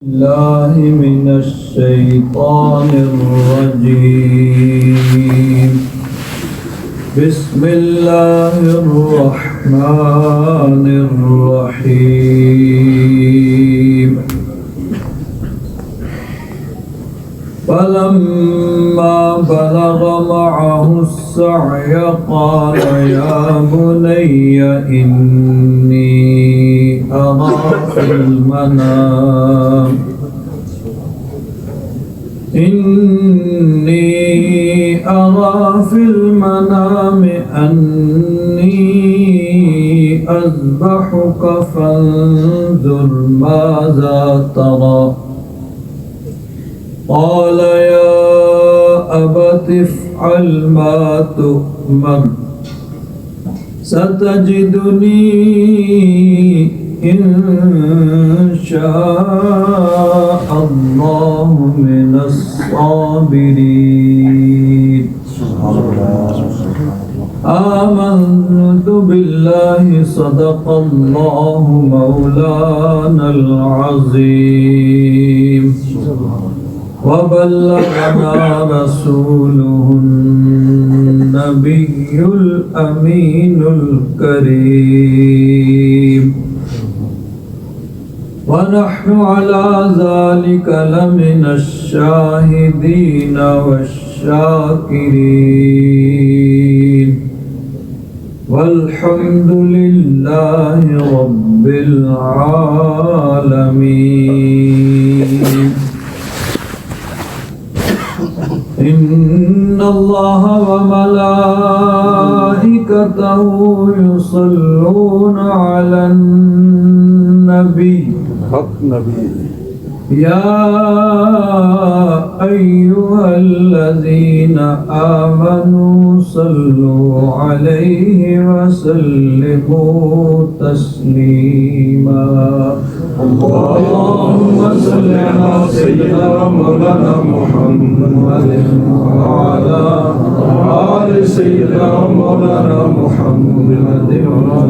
الله من الشيطان الرجيم. بسم الله الرحمن الرحيم. فلما بلغ معه السعي قال يا بني إني أرى في المنام أني أذبحك فانظر ماذا ترى. قال يا أبت افعل ما تؤمر ستجدني إن شاء الله من الصابرين. آمنت بالله صدق الله مولانا العظيم وبلغنا رسوله النبي الأمين الكريم ونحن على ذلك لمن الشاهدين والشاكرين والحمد لله رب العالمين. إن الله وملائكته يصلون على النبي يا أيها الذين آمنوا صلوا عليه وسلموا تسليما. اللهم صل على سيدنا مولانا محمد وعلى آل سيدنا مولانا محمد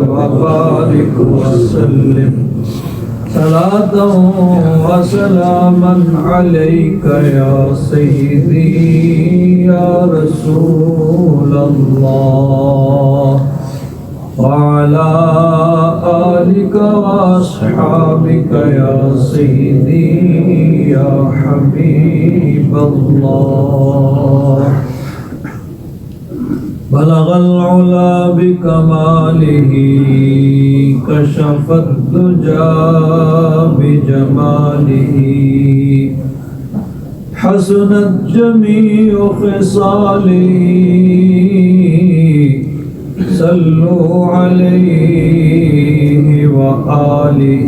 وبارك وسلم صلاة وسلاما عليك يا سيدي يا رسول الله وعلى آلك وأصحابك يا سيدي يا حبيب الله. بلغ العلا بكماله كشف الدجى بجماله حسنت جميع خصاله صلوا عليه وآله.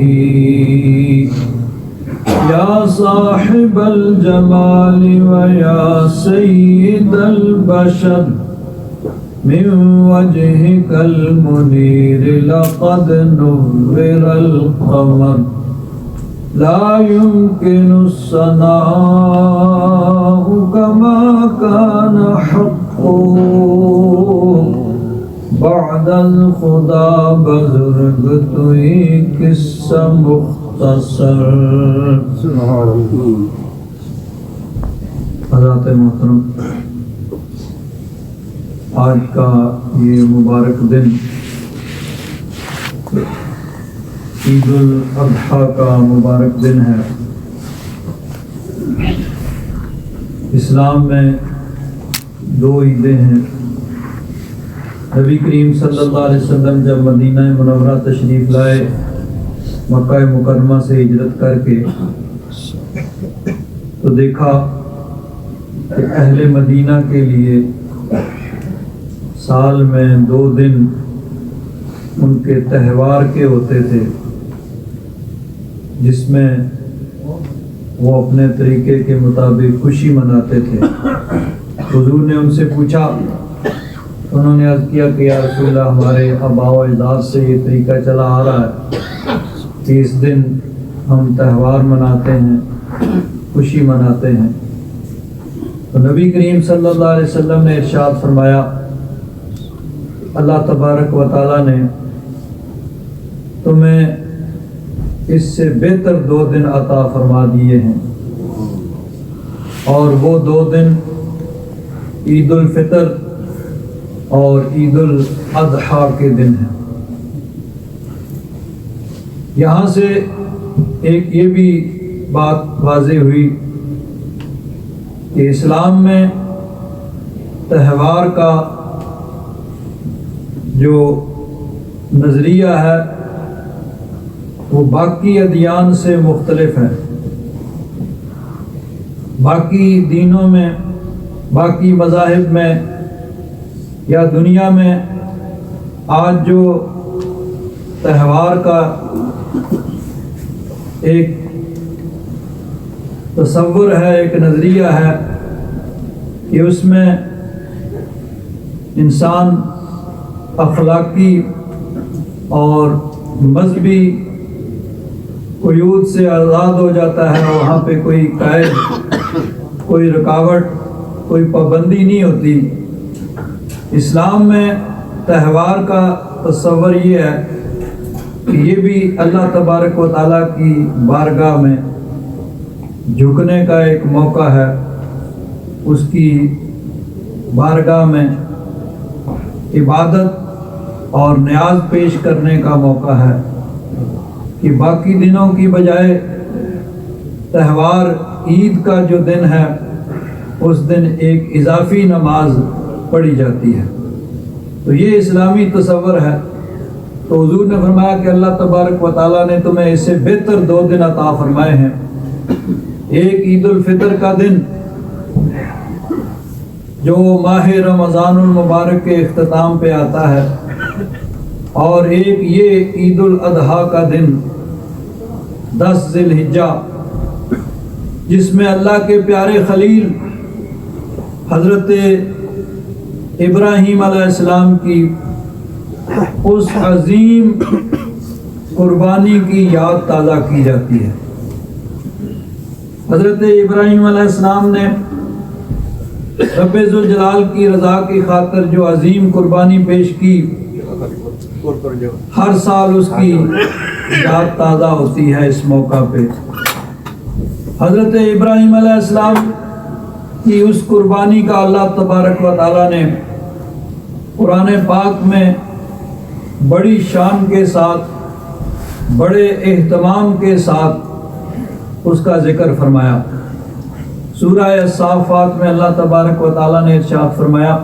يا صاحب الجمال ويا سيد البشر من وجهك المنير لقد نور القمر لا يمكن الثناء كما كان حقه بعد الخدا بزرگ توئی قصہ مختصر. حضرات محترم، آج کا یہ مبارک دن عید الاضحیٰ کا مبارک دن ہے. اسلام میں دو عیدیں ہیں. نبی کریم صلی اللہ علیہ وسلم جب مدینہ منورہ تشریف لائے، مکہ مکرمہ سے ہجرت کر کے، تو دیکھا کہ اہل مدینہ کے لیے سال میں 2 دن ان کے تہوار کے ہوتے تھے، جس میں وہ اپنے طریقے کے مطابق خوشی مناتے تھے. حضور نے ان سے پوچھا، انہوں نے عرض کیا کہ یا رسول اللہ، ہمارے آباء و اجداد سے یہ طریقہ چلا آ رہا ہے کہ اس دن ہم تہوار مناتے ہیں، خوشی مناتے ہیں. تو نبی کریم صلی اللہ علیہ وسلم نے ارشاد فرمایا، اللہ تبارک و تعالیٰ نے تمہیں اس سے بہتر 2 دن عطا فرما دیے ہیں، اور وہ 2 دن عید الفطر اور عید الاضحیٰ کے دن ہیں۔ یہاں سے ایک یہ بھی بات واضح ہوئی کہ اسلام میں تہوار کا جو نظریہ ہے وہ باقی ادیان سے مختلف ہے۔ باقی دینوں میں، باقی مذاہب میں یا دنیا میں آج جو تہوار کا ایک تصور ہے، ایک نظریہ ہے کہ اس میں انسان اخلاقی اور مذہبی قیود سے آزاد ہو جاتا ہے، وہاں پہ کوئی قید، کوئی رکاوٹ، کوئی پابندی نہیں ہوتی۔ اسلام میں تہوار کا تصور یہ ہے کہ یہ بھی اللہ تبارک و تعالیٰ کی بارگاہ میں جھکنے کا ایک موقع ہے، اس کی بارگاہ میں عبادت اور نیاز پیش کرنے کا موقع ہے، کہ باقی دنوں کی بجائے تہوار عید کا جو دن ہے اس دن ایک اضافی نماز پڑھی جاتی ہے۔ تو یہ اسلامی تصور ہے۔ تو حضور نے فرمایا کہ اللہ تبارک و تعالیٰ نے تمہیں اس سے بہتر 2 دن عطا فرمائے ہیں، ایک عید الفطر کا دن جو ماہ رمضان المبارک کے اختتام پہ آتا ہے، اور ایک یہ عید الاضحیٰ کا دن 10 ذی الحجہ، جس میں اللہ کے پیارے خلیل حضرت ابراہیم علیہ السلام کی اس عظیم قربانی کی یاد تازہ کی جاتی ہے۔ حضرت ابراہیم علیہ السلام نے رب ذوالجلال کی رضا کی خاطر جو عظیم قربانی پیش کی، ہر سال اس کی یاد تازہ ہوتی ہے اس موقع پہ۔ حضرت ابراہیم علیہ السلام کی اس قربانی کا اللہ تبارک و تعالیٰ نے قرآن پاک میں بڑی شان کے ساتھ، بڑے اہتمام کے ساتھ اس کا ذکر فرمایا۔ سورہ الصافات میں اللہ تبارک و تعالیٰ نے ارشاد فرمایا،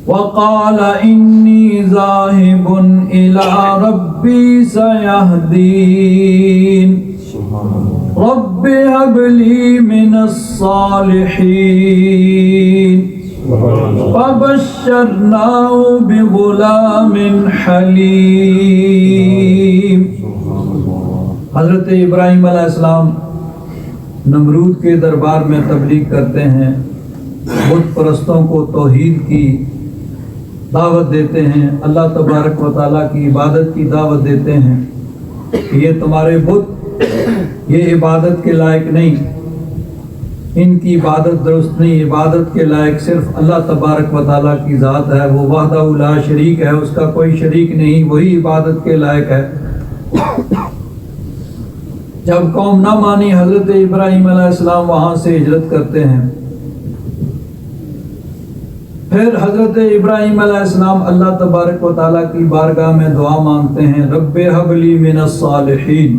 وَقَالَ إِنِّي ذَاهِبٌ إِلَىٰ رَبِّي سَيَهْدِينِ رَبِّ هَبْ لِي مِنَ الصَّالِحِينَ فَبَشَّرْنَاهُ بِغُلَامٍ حَلِيمٍ۔ حضرت ابراہیم علیہ السلام نمرود کے دربار میں تبلیغ کرتے ہیں، بت پرستوں کو توحید کی دعوت دیتے ہیں، اللہ تبارک و تعالیٰ کی عبادت کی دعوت دیتے ہیں کہ یہ تمہارے بت یہ عبادت کے لائق نہیں، ان کی عبادت درست نہیں، عبادت کے لائق صرف اللہ تبارک و تعالیٰ کی ذات ہے، وہ وحدہ لا شریک ہے، اس کا کوئی شریک نہیں، وہی عبادت کے لائق ہے۔ جب قوم نہ مانی، حضرت ابراہیم علیہ السلام وہاں سے ہجرت کرتے ہیں۔ پھر حضرت ابراہیم علیہ السلام اللہ تبارک و تعالیٰ کی بارگاہ میں دعا مانگتے ہیں، رب ہب لی من الصالحین،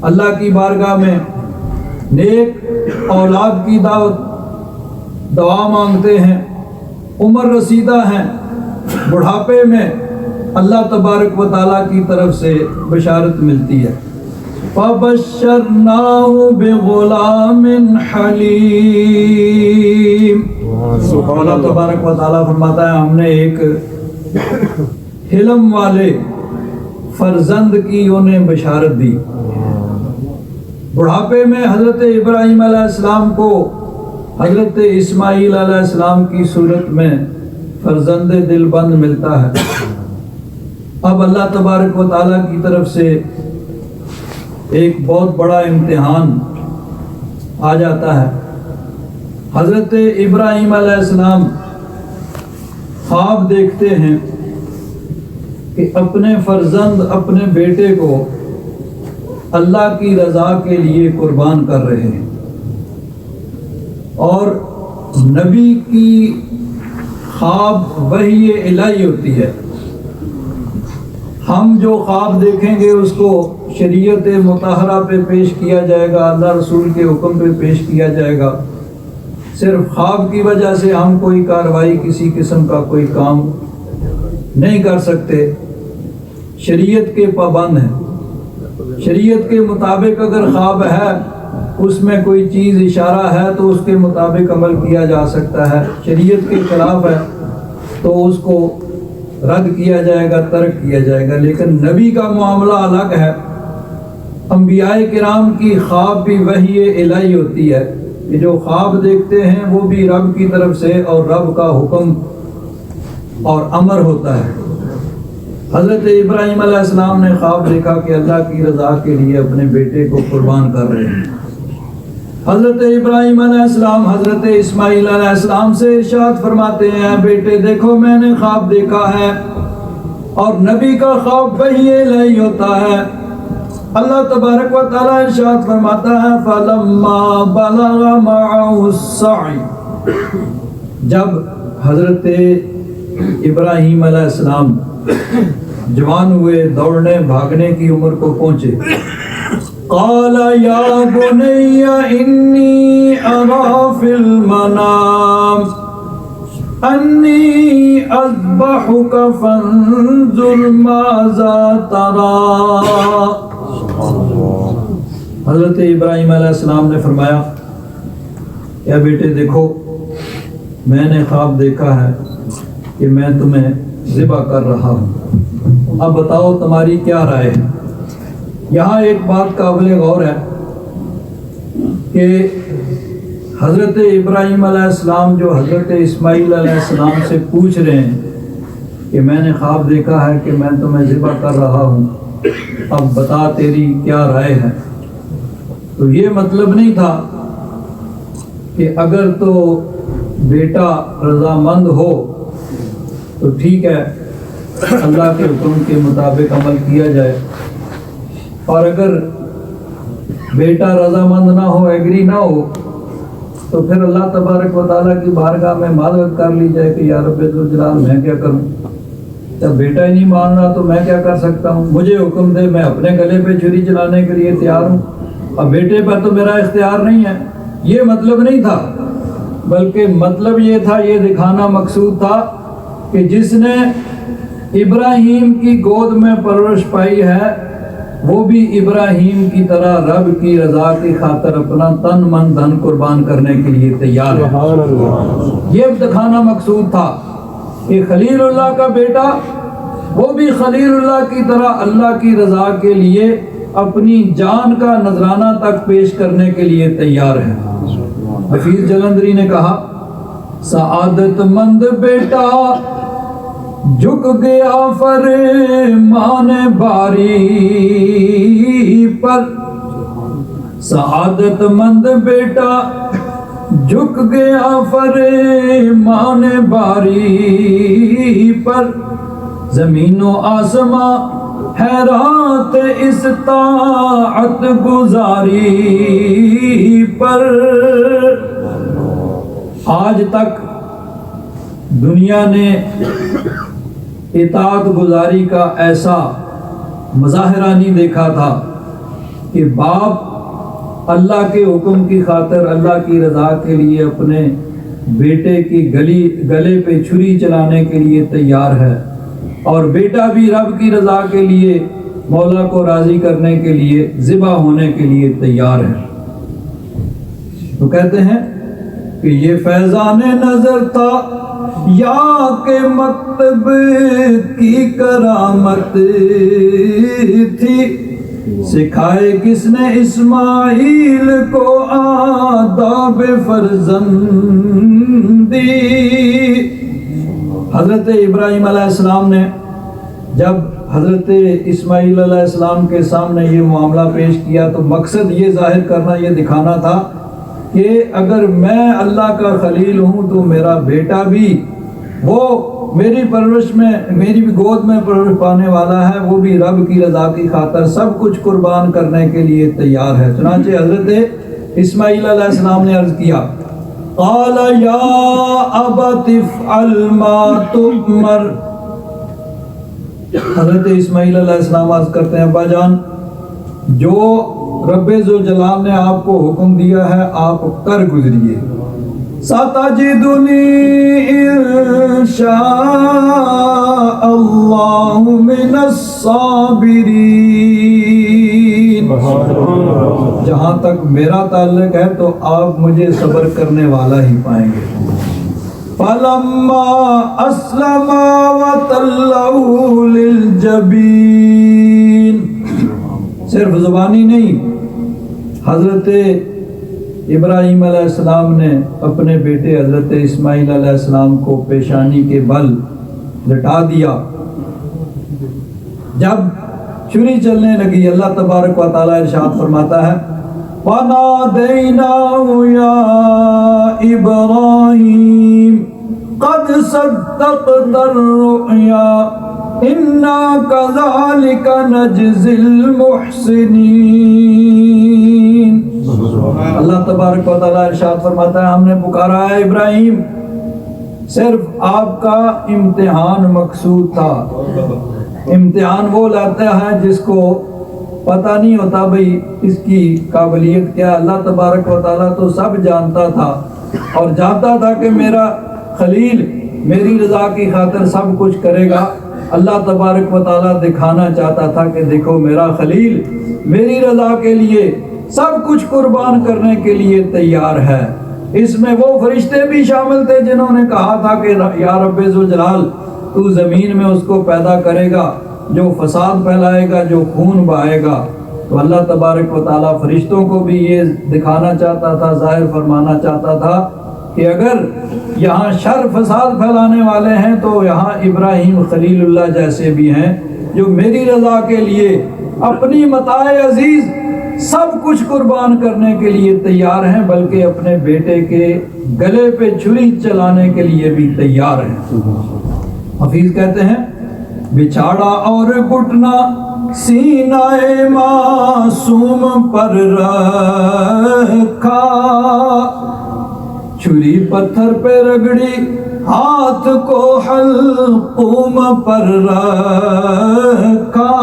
اللہ کی بارگاہ میں نیک اولاد کی دعا مانگتے ہیں۔ عمر رسیدہ ہیں، بڑھاپے میں اللہ تبارک و تعالیٰ کی طرف سے بشارت ملتی ہے، فَبَشَّرْنَاهُ بِغُلَامٍ حَلِيمٍ۔ اللہ تبارک و تعالیٰ فرماتا ہے ہم نے ایک حلم والے فرزند کی انہیں بشارت دی۔ بڑھاپے میں حضرت ابراہیم علیہ السلام کو حضرت اسماعیل علیہ السلام کی صورت میں فرزند دل بند ملتا ہے۔ اب اللہ تبارک و تعالیٰ کی طرف سے ایک بہت بڑا امتحان آ جاتا ہے۔ حضرت ابراہیم علیہ السلام خواب دیکھتے ہیں کہ اپنے فرزند، اپنے بیٹے کو اللہ کی رضا کے لیے قربان کر رہے ہیں، اور نبی کی خواب وحی الہی ہوتی ہے۔ ہم جو خواب دیکھیں گے اس کو شریعت مطہرہ پہ پیش کیا جائے گا، اللہ رسول کے حکم پہ پیش کیا جائے گا۔ صرف خواب کی وجہ سے ہم کوئی کارروائی، کسی قسم کا کوئی کام نہیں کر سکتے۔ شریعت کے پابند ہیں، شریعت کے مطابق اگر خواب ہے، اس میں کوئی چیز اشارہ ہے تو اس کے مطابق عمل کیا جا سکتا ہے۔ شریعت کے خلاف ہے تو اس کو رد کیا جائے گا، ترک کیا جائے گا۔ لیکن نبی کا معاملہ الگ ہے۔ انبیاء کرام کی خواب بھی وحی الہی ہوتی ہے کہ جو خواب دیکھتے ہیں وہ بھی رب کی طرف سے اور رب کا حکم اور امر ہوتا ہے۔ حضرت ابراہیم علیہ السلام نے خواب دیکھا کہ اللہ کی رضا کے لیے اپنے بیٹے کو قربان کر رہے ہیں۔ حضرت ابراہیم علیہ السلام حضرت اسماعیل علیہ السلام سے ارشاد فرماتے ہیں، بیٹے دیکھو میں نے خواب دیکھا ہے، اور نبی کا خواب وحی الہی ہوتا ہے۔ اللہ تبارک و تعالی ارشاد فرماتا ہے، فَلَمَّا بَلَغَ مَعَهُ السَّعْيُ، جب حضرت ابراہیم علیہ السلام جوان ہوئے، دوڑنے بھاگنے کی عمر کو پہنچے، قال یا بنی انی ارا فی المنام انی اذبحک فانظر ماذا تری۔ حضرت ابراہیم علیہ السلام نے فرمایا، یا بیٹے دیکھو میں نے خواب دیکھا ہے کہ میں تمہیں ذبح کر رہا ہوں، اب بتاؤ تمہاری کیا رائے ہے۔ یہاں ایک بات قابل غور ہے کہ حضرت ابراہیم علیہ السلام جو حضرت اسماعیل علیہ السلام سے پوچھ رہے ہیں کہ میں نے خواب دیکھا ہے کہ میں تمہیں ذبح کر رہا ہوں، اب بتا تیری کیا رائے ہے۔ تو یہ مطلب نہیں تھا کہ اگر تو بیٹا رضامند ہو تو ٹھیک ہے، اللہ کے حکم کے مطابق عمل کیا جائے، اور اگر بیٹا رضامند نہ ہو، ایگری نہ ہو، تو پھر اللہ تبارک و تعالیٰ کی بارگاہ میں معذرت کر لی جائے کہ یا رب ذوالجلال میں کیا کروں، جب بیٹا ہی نہیں مان رہا تو میں کیا کر سکتا ہوں، مجھے حکم دے، میں اپنے گلے پہ چھری چلانے کے لیے تیار ہوں، اب بیٹے پر تو میرا اختیار نہیں ہے۔ یہ مطلب نہیں تھا، بلکہ مطلب یہ تھا، یہ دکھانا مقصود تھا کہ جس نے ابراہیم کی گود میں پرورش پائی ہے وہ بھی ابراہیم کی طرح رب کی رضا کی خاطر اپنا تن من دھن قربان کرنے کے لیے تیار ہے۔ یہ دکھانا مقصود تھا کہ خلیل اللہ کا بیٹا وہ بھی خلیل اللہ کی طرح اللہ کی رضا کے لیے اپنی جان کا نذرانہ تک پیش کرنے کے لیے تیار ہے۔ حفیظ جلندری نے کہا، سعادت مند بیٹا جھک گیا فرمان باری پر، سعادت مند بیٹا جھک گیا فرمان باری پر، زمین و آسماں حیرات اس طاعت گزاری پر۔ آج تک دنیا نے اطاعت گزاری کا ایسا مظاہرہ نہیں دیکھا تھا کہ باپ اللہ کے حکم کی خاطر اللہ کی رضا کے لیے اپنے بیٹے کی گلے پہ چھری چلانے کے لیے تیار ہے، اور بیٹا بھی رب کی رضا کے لیے مولا کو راضی کرنے کے لیے ذبح ہونے کے لیے تیار ہے۔ تو کہتے ہیں کہ یہ فیضان نظر تھا یا کہ مکتب کی کرامت تھی، سکھائے کس نے اسماعیل کو آداب فرزندی۔ حضرت ابراہیم علیہ السلام نے جب حضرت اسماعیل علیہ السلام کے سامنے یہ معاملہ پیش کیا تو مقصد یہ ظاہر کرنا، یہ دکھانا تھا کہ اگر میں اللہ کا خلیل ہوں تو میرا بیٹا بھی وہ میری پرورش میں میری بھی گود میں پرورش پانے والا ہے، وہ بھی رب کی رضا کی خاطر سب کچھ قربان کرنے کے لیے تیار ہے۔ چنانچہ حضرت اسماعیل علیہ السلام نے عرض کیا، قال یا ابت افعل ما تؤمر۔ حضرت اسماعیل علیہ السلام عرض کرتے ہیں، ابا جان جو رب ذوالجلال نے آپ کو حکم دیا ہے آپ کر گزریے۔ سَتَجِدُنِي إِن شَاءَ اللَّهُ مِنَ الصَّابِرِينَ۔ جہاں تک میرا تعلق ہے تو آپ مجھے صبر کرنے والا ہی پائیں گے۔ فَلَمَّا أَسْلَمَا وَتَلَّهُ لِلْجَبِينِ۔ صرف زبانی نہیں، حضرت ابراہیم علیہ السلام نے اپنے بیٹے حضرت اسماعیل علیہ السلام کو پیشانی کے بل لٹا دیا۔ جب چھری چلنے لگی اللہ تبارک و تعالیٰ ارشاد فرماتا ہے، وَنَادَيْنَاهُ يَا إِبْرَاهِيمُ قَدْ صَدَّقْتَ الرُّؤْيَا إِنَّا كَذَلِكَ نَجْزِي الْمُحْسِنِينَ۔ اللہ تبارک و تعالیٰ ارشاد فرماتا ہے، ہم نے پکارا ہے ابراہیم، صرف آپ کا امتحان مقصود تھا۔ امتحان وہ لاتا ہے جس کو پتہ نہیں ہوتا بھئی اس کی قابلیت کیا۔ اللہ تبارک و تعالیٰ تو سب جانتا تھا اور جانتا تھا کہ میرا خلیل میری رضا کی خاطر سب کچھ کرے گا۔ اللہ تبارک و تعالیٰ دکھانا چاہتا تھا کہ دیکھو میرا خلیل میری رضا کے لیے سب کچھ قربان کرنے کے لیے تیار ہے۔ اس میں وہ فرشتے بھی شامل تھے جنہوں نے کہا تھا کہ یا رب ذوالجلال تو زمین میں اس کو پیدا کرے گا جو فساد پھیلائے گا، جو خون بہائے گا۔ تو اللہ تبارک و تعالیٰ فرشتوں کو بھی یہ دکھانا چاہتا تھا، ظاہر فرمانا چاہتا تھا کہ اگر یہاں شر فساد پھیلانے والے ہیں تو یہاں ابراہیم خلیل اللہ جیسے بھی ہیں جو میری رضا کے لیے اپنی متاع عزیز سب کچھ قربان کرنے کے لیے تیار ہیں، بلکہ اپنے بیٹے کے گلے پہ چھری چلانے کے لیے بھی تیار ہیں۔ حفیظ کہتے ہیں، بچھاڑا اور گھٹنا سینہ معصوم پر رکھا، چھری پتھر پہ رگڑی ہاتھ کو حلقوم پر رکھا،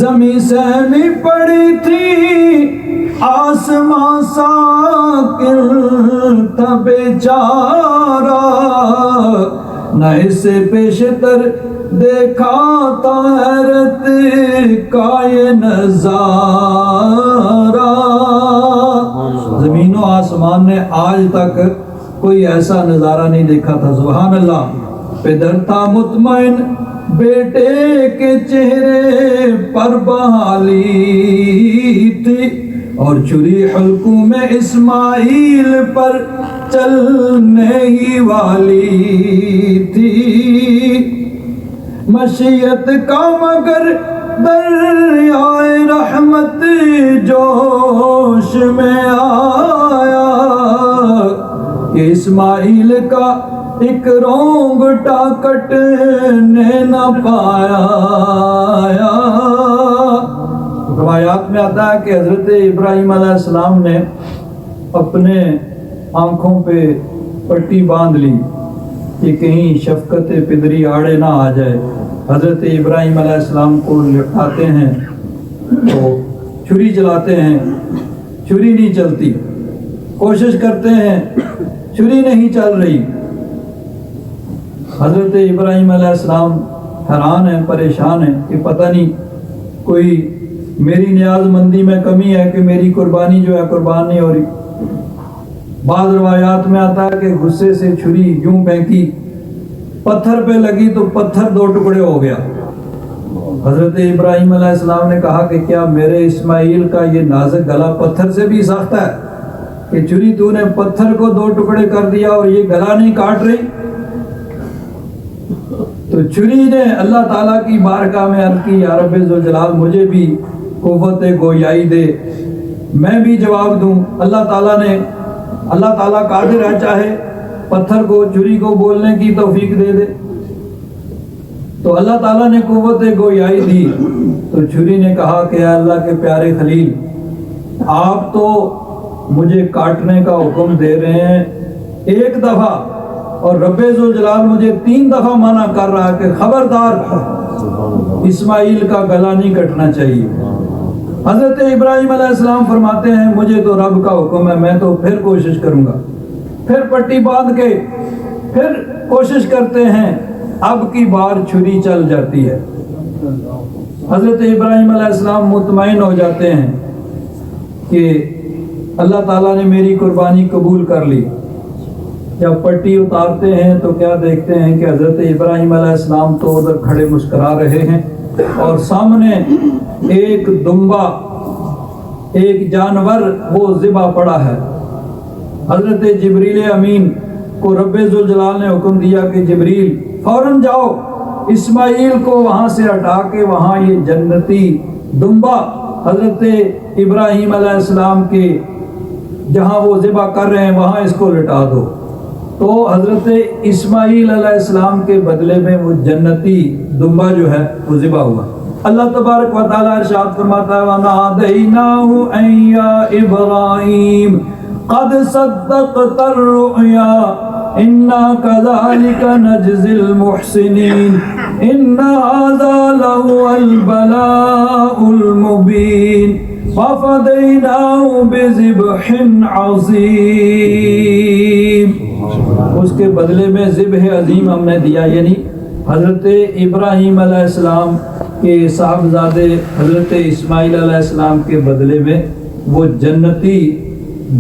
زمین سہمی پڑی تھی آسمان ساکن تھا بیچارہ، نہ اسے پیشتر دیکھا تا حیرت کا یہ نظارہ۔ زمین و آسمان نے آج تک کوئی ایسا نظارہ نہیں دیکھا تھا۔ سبحان اللہ۔ پدر تھا مطمئن بیٹے کے چہرے پر بحالی تھی، اور چھری حلقوں میں اسماعیل پر چلنے ہی والی تھی۔ مشیت کا مگر دریائے رحمت جوش میں آیا کہ اسماعیل کا ایک رونگٹا کٹنے نہ پایا۔ روایات میں آتا ہے کہ حضرت ابراہیم علیہ السلام نے اپنے آنکھوں پہ پٹی باندھ لی کہ کہیں شفقت پدری آڑے نہ آ جائے۔ حضرت ابراہیم علیہ السلام کو لٹاتے ہیں تو چھری چلاتے ہیں، چھری نہیں چلتی، کوشش کرتے ہیں، چھری نہیں چل رہی۔ حضرت ابراہیم علیہ السلام حیران ہیں، پریشان ہیں کہ پتہ نہیں کوئی میری نیاز مندی میں کمی ہے کہ میری قربانی جو ہے قربان نہیں ہو رہی۔ بعض روایات میں آتا ہے کہ غصے سے چھری یوں پھینکی، پتھر پہ لگی تو پتھر دو ٹکڑے ہو گیا۔ حضرت ابراہیم علیہ السلام نے کہا کہ کیا میرے اسماعیل کا یہ نازک گلا پتھر سے بھی سخت ہے کہ چھری تو نے پتھر کو دو ٹکڑے کر دیا اور یہ گلا نہیں کاٹ رہی؟ تو چھری نے اللہ تعالیٰ کی بارگاہ میں عرض کی، یا رب ذوالجلال مجھے بھی قوت گویائی دے، میں بھی جواب دوں۔ اللہ تعالیٰ قادر ہے، چاہے پتھر کو چھری کو بولنے کی توفیق دے دے۔ تو اللہ تعالیٰ نے قوت گویائی دی تو چھری نے کہا کہ اے اللہ کے پیارے خلیل، آپ تو مجھے کاٹنے کا حکم دے رہے ہیں ایک دفعہ، اور رب ذوالجلال مجھے 3 دفعہ منع کر رہا ہے کہ خبردار اسماعیل کا گلا نہیں کٹنا چاہیے۔ حضرت ابراہیم علیہ السلام فرماتے ہیں مجھے تو رب کا حکم ہے، میں تو پھر کوشش کروں گا۔ پھر پٹی باندھ کے پھر کوشش کرتے ہیں، اب کی بار چھری چل جاتی ہے۔ حضرت ابراہیم علیہ السلام مطمئن ہو جاتے ہیں کہ اللہ تعالیٰ نے میری قربانی قبول کر لی۔ جب پٹی اتارتے ہیں تو کیا دیکھتے ہیں کہ حضرت ابراہیم علیہ السلام تو ادھر کھڑے مسکرا رہے ہیں، اور سامنے ایک دمبا، ایک جانور وہ ذبح پڑا ہے۔ حضرت جبریل امین کو رب ذوالجلال نے حکم دیا کہ جبریل فوراً جاؤ اسماعیل کو وہاں سے ہٹا کے وہاں یہ جنتی دمبا حضرت ابراہیم علیہ السلام کے جہاں وہ ذبح کر رہے ہیں وہاں اس کو لٹا دو۔ تو حضرت اسماعیل علیہ السلام کے بدلے میں وہ جنتی دمبا جو ہے وہ ذبح ہوا۔ اللہ تبارک و تعالیٰ ارشاد فرماتا ہے وَنَادَيْنَاهُ أَن يَا إِبْرَاهِيمُ قَدْ صَدَّقْتَ الرُّؤْيَا إِنَّا كَذَلِكَ نَجْزِي الْمُحْسِنِينَ إِنَّ هَذَا لَهُوَ الْبَلَاءُ الْمُبِينُ وَفَدَيْنَاهُ بِذِبْحٍ عَظِيمٍ۔ اس کے بدلے میں ذبح عظیم ہم نے دیا، یعنی حضرت ابراہیم علیہ السلام کے صاحبزادے حضرت اسماعیل علیہ السلام کے بدلے میں وہ جنتی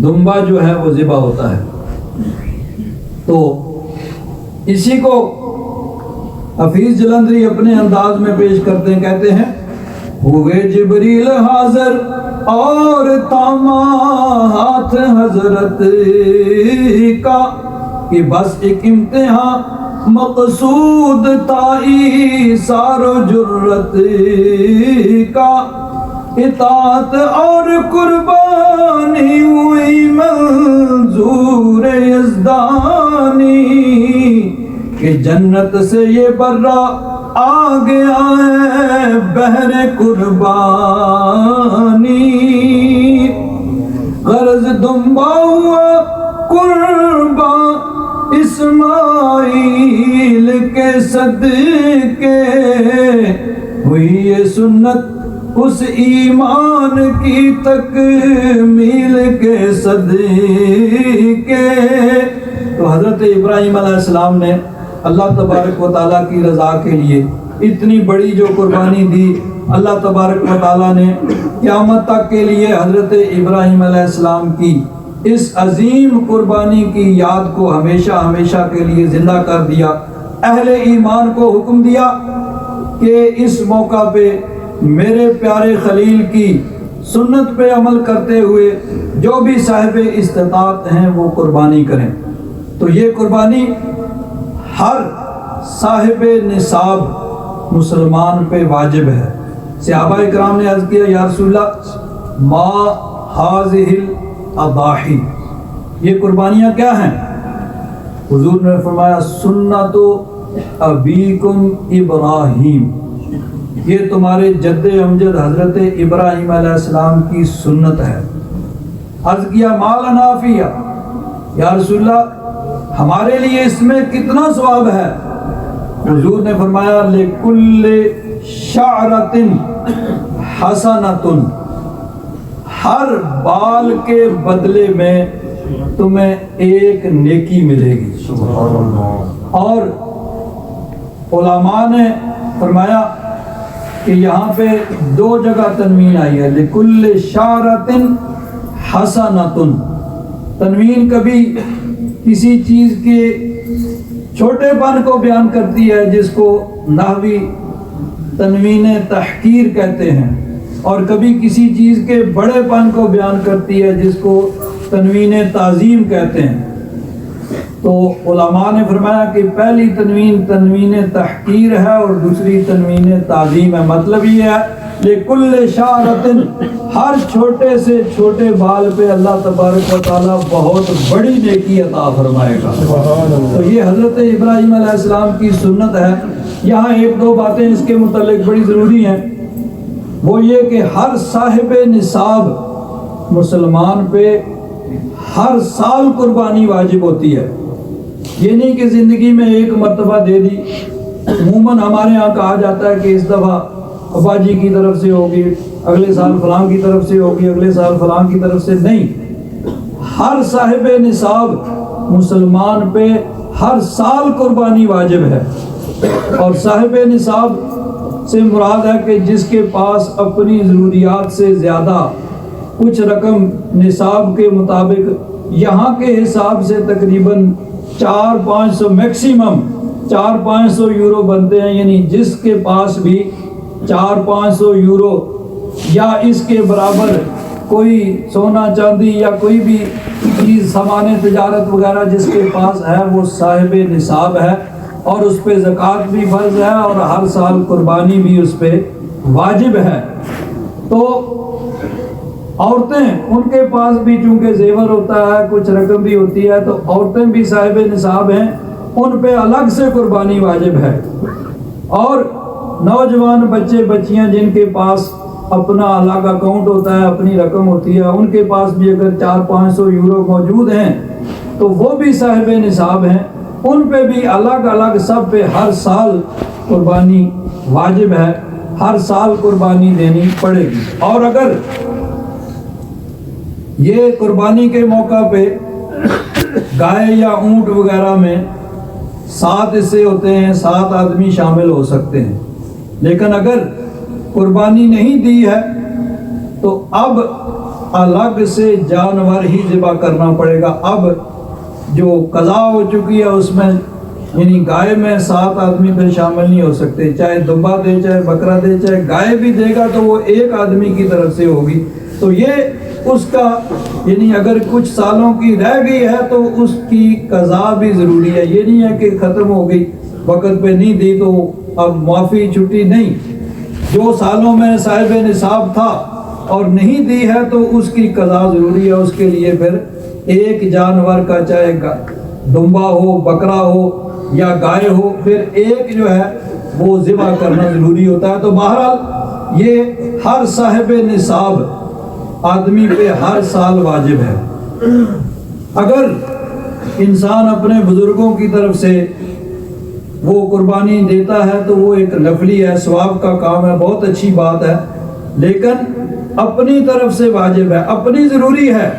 دمبا جو ہے وہ ذبح ہوتا ہے۔ تو اسی کو حفیظ جلندری اپنے انداز میں پیش کرتے ہیں، کہتے ہیں ہوئے جبریل حاضر اور تاما ہاتھ حضرت کا، کہ بس ایک امتحان مقصود تائی سار و جرت کا، اطاعت اور قربانی ہوئی منظور یزدانی، کہ جنت سے یہ برا آ گیا ہے بحر قربانی، غرض دمبا ہوا قربان اسماعیل کے صدقے، ہوئی یہ سنت اس ایمان کی تکمیل کے صدقے۔ تو حضرت ابراہیم علیہ السلام نے اللہ تبارک و تعالیٰ کی رضا کے لیے اتنی بڑی جو قربانی دی، اللہ تبارک و تعالیٰ نے قیامت تک کے لیے حضرت ابراہیم علیہ السلام کی اس عظیم قربانی کی یاد کو ہمیشہ ہمیشہ کے لیے زندہ کر دیا۔ اہل ایمان کو حکم دیا کہ اس موقع پہ میرے پیارے خلیل کی سنت پہ عمل کرتے ہوئے جو بھی صاحب استطاعت ہیں وہ قربانی کریں۔ تو یہ قربانی ہر صاحب نصاب مسلمان پہ واجب ہے۔ صحابہ اکرام نے عرض کیا یا رسول اللہ ما ہذہ الاضاحی، یہ قربانیاں کیا ہیں؟ حضور نے فرمایا سنت ابیکم ابراہیم، یہ تمہارے جد امجد حضرت ابراہیم علیہ السلام کی سنت ہے۔ عرض کیا ما لنا فیہ، یا رسول اللہ ہمارے لیے اس میں کتنا ثواب ہے؟ حضور نے فرمایا لکل شعرۃ حسنۃ، ہر بال کے بدلے میں تمہیں ایک نیکی ملے گی۔ اور علماء نے فرمایا کہ یہاں پہ 2 جگہ تنوین آئی ہے، لکل شعرۃ حسنۃ۔ تنوین کبھی کسی چیز کے چھوٹے پن کو بیان کرتی ہے جس کو نحوی تنوین تحقیر کہتے ہیں، اور کبھی کسی چیز کے بڑے پن کو بیان کرتی ہے جس کو تنوین تعظیم کہتے ہیں۔ تو علماء نے فرمایا کہ پہلی تنوین تنوین تحقیر ہے اور دوسری تنوین تعظیم ہے۔ مطلب یہ ہے لِكُلِّ شَعْرَةٍ ہر چھوٹے سے چھوٹے بال پہ اللہ تبارک و تعالیٰ بہت بڑی نیکی عطا فرمائے گا۔ تو یہ حضرت ابراہیم علیہ السلام کی سنت ہے۔ یہاں ایک دو باتیں اس کے متعلق بڑی ضروری ہیں، وہ یہ کہ ہر صاحب نصاب مسلمان پہ ہر سال قربانی واجب ہوتی ہے۔ یہ نہیں کہ زندگی میں ایک مرتبہ دے دی۔ عموماً ہمارے ہاں کہا جاتا ہے کہ اس دفعہ ابا جی کی طرف سے ہوگی، اگلے سال فلاں کی طرف سے ہوگی، اگلے سال فلاں کی طرف سے، نہیں، ہر صاحب نصاب مسلمان پہ ہر سال قربانی واجب ہے۔ اور صاحب نصاب سے مراد ہے کہ جس کے پاس اپنی ضروریات سے زیادہ کچھ رقم نصاب کے مطابق یہاں کے حساب سے تقریباً 400-500 میکسیمم 400-500 یورو بنتے ہیں، یعنی جس کے پاس بھی 400-500 یورو یا اس کے برابر کوئی سونا چاندی یا کوئی بھی چیز سامان تجارت وغیرہ جس کے پاس ہے وہ صاحب نصاب ہے، اور اس پہ زکوٰۃ بھی فرض ہے اور ہر سال قربانی بھی اس پہ واجب ہے۔ تو عورتیں، ان کے پاس بھی چونکہ زیور ہوتا ہے، کچھ رقم بھی ہوتی ہے، تو عورتیں بھی صاحب نصاب ہیں، ان پہ الگ سے قربانی واجب ہے۔ اور نوجوان بچے بچیاں جن کے پاس اپنا الگ اکاؤنٹ ہوتا ہے، اپنی رقم ہوتی ہے، ان کے پاس بھی اگر 400-500 یورو موجود ہیں تو وہ بھی صاحب نصاب ہیں، ان پہ بھی الگ الگ سب پہ ہر سال قربانی واجب ہے، ہر سال قربانی دینی پڑے گی۔ اور اگر یہ قربانی کے موقع پہ گائے یا اونٹ وغیرہ میں 7 حصے ہوتے ہیں، 7 آدمی شامل ہو سکتے ہیں، لیکن اگر قربانی نہیں دی ہے تو اب الگ سے جانور ہی ذبح کرنا پڑے گا۔ اب جو قضا ہو چکی ہے اس میں، یعنی گائے میں 7 آدمی پھر شامل نہیں ہو سکتے، چاہے دمبا دے، چاہے بکرا دے، چاہے گائے بھی دے گا تو وہ ایک آدمی کی طرف سے ہوگی۔ تو یہ اس کا، یعنی اگر کچھ سالوں کی رہ گئی ہے تو اس کی قضا بھی ضروری ہے۔ یہ نہیں ہے کہ ختم ہو گئی، وقت پہ نہیں دی تو اب معافی چھٹی، نہیں، جو سالوں میں صاحب نصاب تھا اور نہیں دی ہے تو اس کی قضا ضروری ہے۔ اس کے لیے پھر ایک جانور کا، چاہے دمبا ہو، بکرا ہو یا گائے ہو، پھر ایک جو ہے وہ ذبح کرنا ضروری ہوتا ہے۔ تو بہرحال یہ ہر صاحب نصاب آدمی پہ ہر سال واجب ہے۔ اگر انسان اپنے بزرگوں کی طرف سے وہ قربانی دیتا ہے تو وہ ایک نفلی ہے، ثواب کا کام ہے، بہت اچھی بات ہے، لیکن اپنی طرف سے واجب ہے، اپنی ضروری ہے۔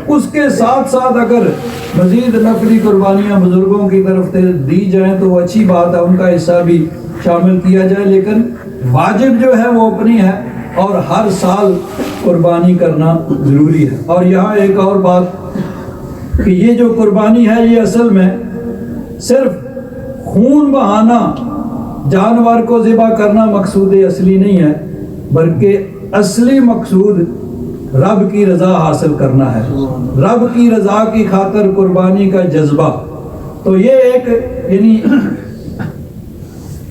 اس کے ساتھ ساتھ اگر مزید نفلی قربانیاں بزرگوں کی طرف سے دی جائیں تو وہ اچھی بات ہے، ان کا حصہ بھی شامل کیا جائے، لیکن واجب جو ہے وہ اپنی ہے اور ہر سال قربانی کرنا ضروری ہے۔ اور یہاں ایک اور بات کہ یہ جو قربانی ہے یہ اصل میں صرف خون بہانا، جانور کو ذبح کرنا مقصود اصلی نہیں ہے، بلکہ اصلی مقصود رب کی رضا حاصل کرنا ہے، رب کی رضا کی خاطر قربانی کا جذبہ۔ تو یہ ایک، یعنی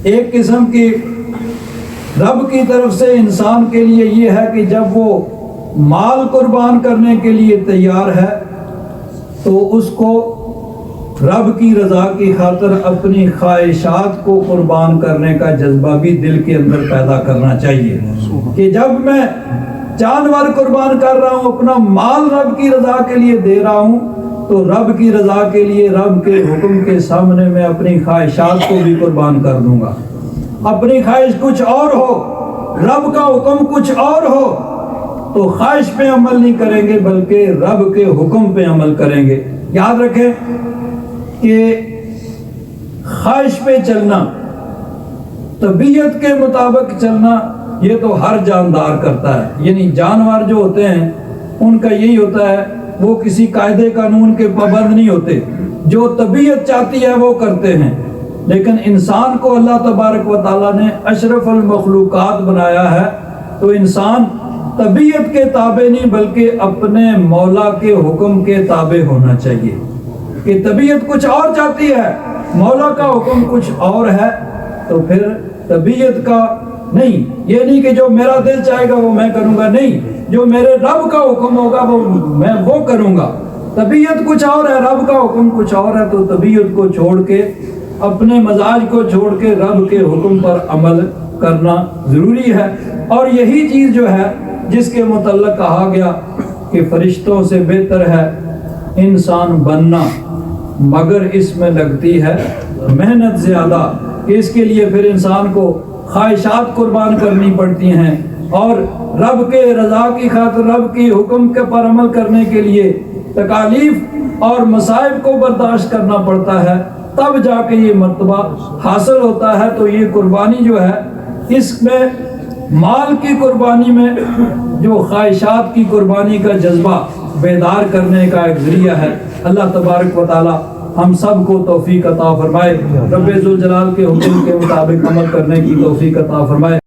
ایک قسم کی رب کی طرف سے انسان کے لیے یہ ہے کہ جب وہ مال قربان کرنے کے لیے تیار ہے تو اس کو رب کی رضا کی خاطر اپنی خواہشات کو قربان کرنے کا جذبہ بھی دل کے اندر پیدا کرنا چاہیے کہ جب میں جانور قربان کر رہا ہوں، اپنا مال رب کی رضا کے لیے دے رہا ہوں، تو رب کی رضا کے لیے رب کے حکم کے سامنے میں اپنی خواہشات کو بھی قربان کر دوں گا۔ اپنی خواہش کچھ اور ہو، رب کا حکم کچھ اور ہو تو خواہش پہ عمل نہیں کریں گے بلکہ رب کے حکم پہ عمل کریں گے۔ یاد رکھیں کہ خواہش پہ چلنا، طبیعت کے مطابق چلنا، یہ تو ہر جاندار کرتا ہے، یعنی جانور جو ہوتے ہیں ان کا یہی ہوتا ہے، وہ کسی قاعدے قانون کے پابند نہیں ہوتے، جو طبیعت چاہتی ہے وہ کرتے ہیں۔ لیکن انسان کو اللہ تبارک و تعالیٰ نے اشرف المخلوقات بنایا ہے، تو انسان طبیعت کے تابع نہیں بلکہ اپنے مولا کے حکم کے تابع ہونا چاہیے۔ کہ طبیعت کچھ اور چاہتی ہے، مولا کا حکم کچھ اور ہے، تو پھر طبیعت کا نہیں، یہ نہیں کہ جو میرا دل چاہے گا وہ میں کروں گا، نہیں، جو میرے رب کا حکم ہوگا میں وہ کروں گا۔ طبیعت کچھ اور ہے، رب کا حکم کچھ اور ہے، تو طبیعت کو چھوڑ کے، اپنے مزاج کو چھوڑ کے رب کے حکم پر عمل کرنا ضروری ہے۔ اور یہی چیز جو ہے جس کے متعلق کہا گیا کہ فرشتوں سے بہتر ہے انسان بننا، مگر اس میں لگتی ہے محنت زیادہ، کہ اس کے لیے پھر انسان کو خواہشات قربان کرنی پڑتی ہیں، اور رب کے رضا کی خاطر، رب کی حکم کے پر عمل کرنے کے لیے تکالیف اور مصائب کو برداشت کرنا پڑتا ہے، تب جا کے یہ مرتبہ حاصل ہوتا ہے۔ تو یہ قربانی جو ہے، اس میں مال کی قربانی میں جو خواہشات کی قربانی کا جذبہ بیدار کرنے کا ایک ذریعہ ہے۔ اللہ تبارک و تعالی ہم سب کو توفیق عطا فرمائے، رب ذوالجلال کے حکم کے مطابق عمل کرنے کی توفیق عطا فرمائے۔